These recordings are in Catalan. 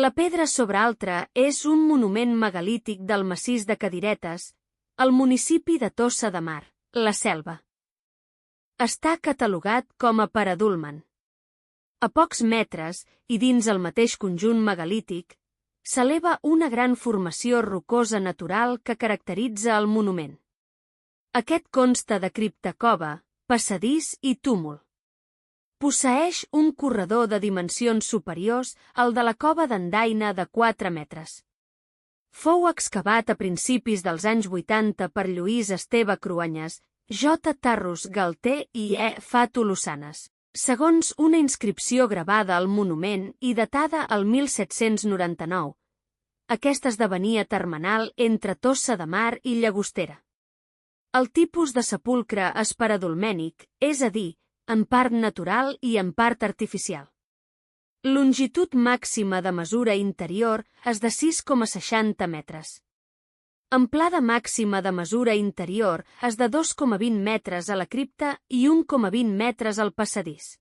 La pedra sobre altra és un monument megalític del massís de Cadiretes, al municipi de Tossa de Mar, la Selva. Està catalogat com a paradulmen. A pocs metres, i dins el mateix conjunt megalític, s'eleva una gran formació rocosa natural que caracteritza el monument. Aquest consta de criptacova, passadís i túmul. Posseeix un corredor de dimensions superiors al de la cova d'Andaina de 4 metres. Fou excavat a principis dels anys 80 per Lluís Esteve Cruanyes, J. Tarrus Galter i E. Fa Tolossanes, segons una inscripció gravada al monument i datada al 1799. Aquest esdevenia termenal entre Tossa de Mar i Llagostera. El tipus de sepulcre és paradolmènic, és a dir, en part natural i en part artificial. Longitud màxima de mesura interior és de 6,60 metres. Amplada màxima de mesura interior és de 2,20 metres a la cripta i 1,20 metres al passadís.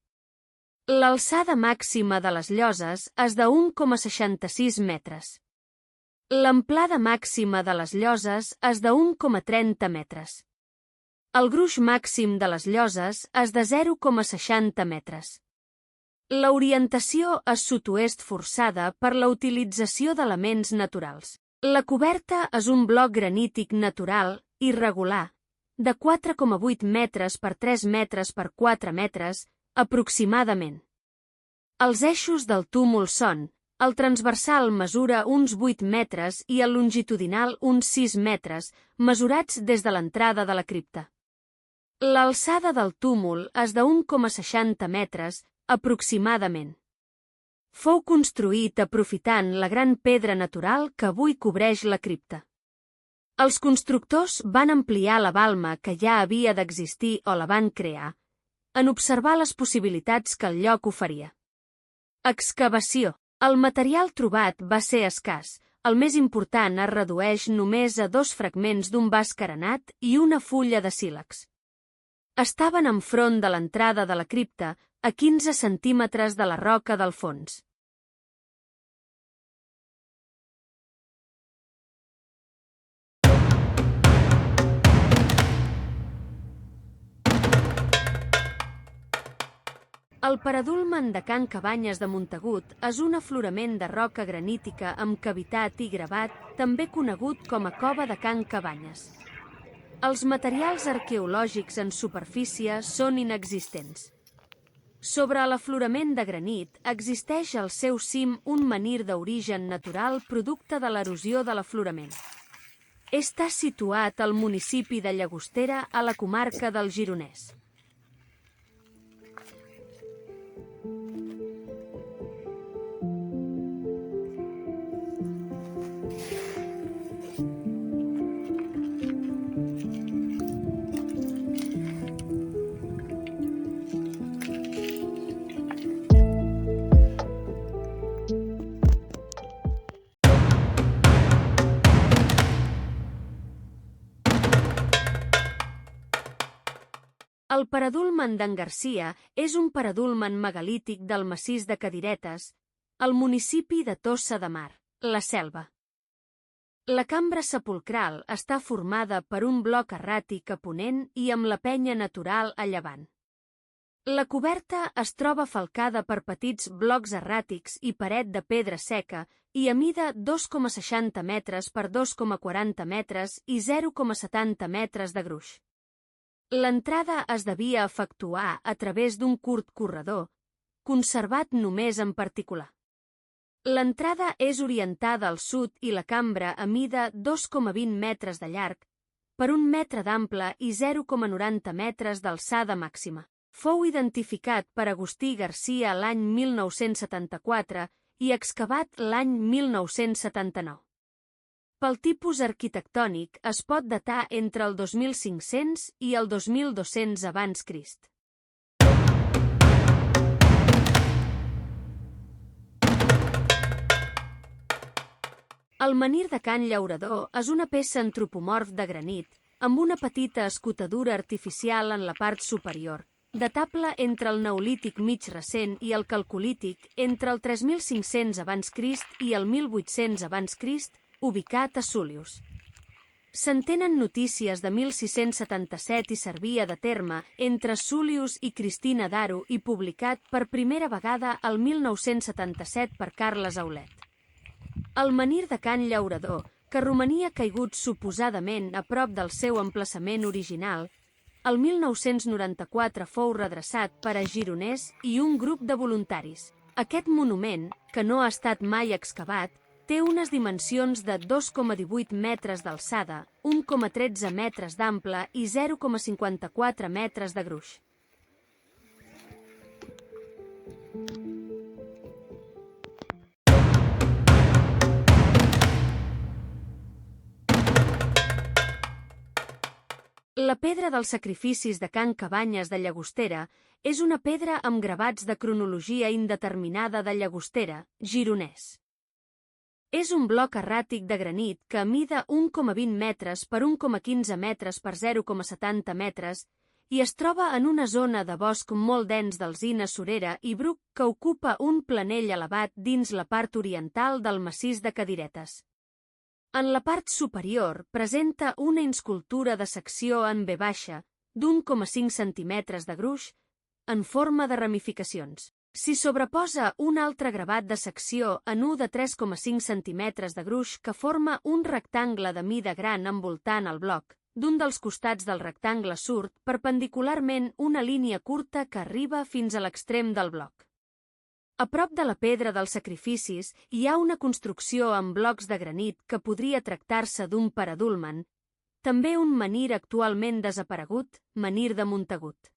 L'alçada màxima de les lloses és de 1,66 metres. L'amplada màxima de les lloses és de 1,30 metres. El gruix màxim de les lloses és de 0,60 metres. L'orientació és sud-oest forçada per la utilització d'elements naturals. La coberta és un bloc granític natural, irregular, de 4,8 metres per 3 metres per 4 metres, aproximadament. Els eixos del túmul són: el transversal mesura uns 8 metres i el longitudinal uns 6 metres, mesurats des de l'entrada de la cripta. L'alçada del túmul és de 1,60 metres, aproximadament. Fou construït aprofitant la gran pedra natural que avui cobreix la cripta. Els constructors van ampliar la balma que ja havia d'existir o la van crear, en observar les possibilitats que el lloc oferia. Excavació. El material trobat va ser escàs. El més important es redueix només a 2 fragments d'un vas carenat i una fulla de sílex. Estaven enfront de l'entrada de la cripta, a 15 centímetres de la roca del fons. El paradulmen de Can Cabanyes de Montagut és un aflorament de roca granítica amb cavitat i gravat, també conegut com a Cova de Can Cabanyes. Els materials arqueològics en superfície són inexistents. Sobre l'aflorament de granit existeix al seu cim un menhir d'origen natural producte de l'erosió de l'aflorament. Està situat al municipi de Llagostera, a la comarca del Gironès. El paradulmen d'en Garcia és un paradulmen megalític del massís de Cadiretes, al municipi de Tossa de Mar, la Selva. La cambra sepulcral està formada per un bloc erràtic a ponent i amb la penya natural a llevant. La coberta es troba falcada per petits blocs erràtics i paret de pedra seca i a mida 2,60 metres per 2,40 metres i 0,70 metres de gruix. L'entrada es devia efectuar a través d'un curt corredor, conservat només en particular. L'entrada és orientada al sud i la cambra a mida 2,20 metres de llarg, per 1 metre d'ample i 0,90 metres d'alçada màxima. Fou identificat per Agustí Garcia l'any 1974 i excavat l'any 1979. Pel tipus arquitectònic es pot datar entre el 2500 i el 2200 abans Crist. El menhir de Can Llaurador és una peça antropomorf de granit, amb una petita escotadura artificial en la part superior, datable entre el Neolític mig recent i el Calcolític, entre el 3500 a.C. i el 1800 a.C., ubicat a Súlius. Se'n tenen notícies de 1677 i servia de terme entre Súlius i Cristina d'Aro i publicat per primera vegada el 1977 per Carles Aulet. El menhir de Can Llaurador, que romania caigut suposadament a prop del seu emplaçament original, el 1994 fou redreçat per a gironers i un grup de voluntaris. Aquest monument, que no ha estat mai excavat, té unes dimensions de 2,18 metres d'alçada, 1,13 metres d'ample i 0,54 metres de gruix. La pedra dels sacrificis de Can Cabanyes de Llagostera és una pedra amb gravats de cronologia indeterminada de Llagostera, gironès. És un bloc erràtic de granit que mida 1,20 metres per 1,15 metres per 0,70 metres i es troba en una zona de bosc molt dens d'alzina, surera i bruc que ocupa un planell elevat dins la part oriental del massís de Cadiretes. En la part superior presenta una inscultura de secció en V baixa, d'1,5 centímetres de gruix, en forma de ramificacions. S'hi sobreposa un altre gravat de secció en U de 3,5 centímetres de gruix que forma un rectangle de mida gran envoltant el bloc. D'un dels costats del rectangle surt perpendicularment una línia curta que arriba fins a l'extrem del bloc. A prop de la pedra dels sacrificis hi ha una construcció amb blocs de granit que podria tractar-se d'un paradúlman, també un menhir actualment desaparegut, menhir de Montagut.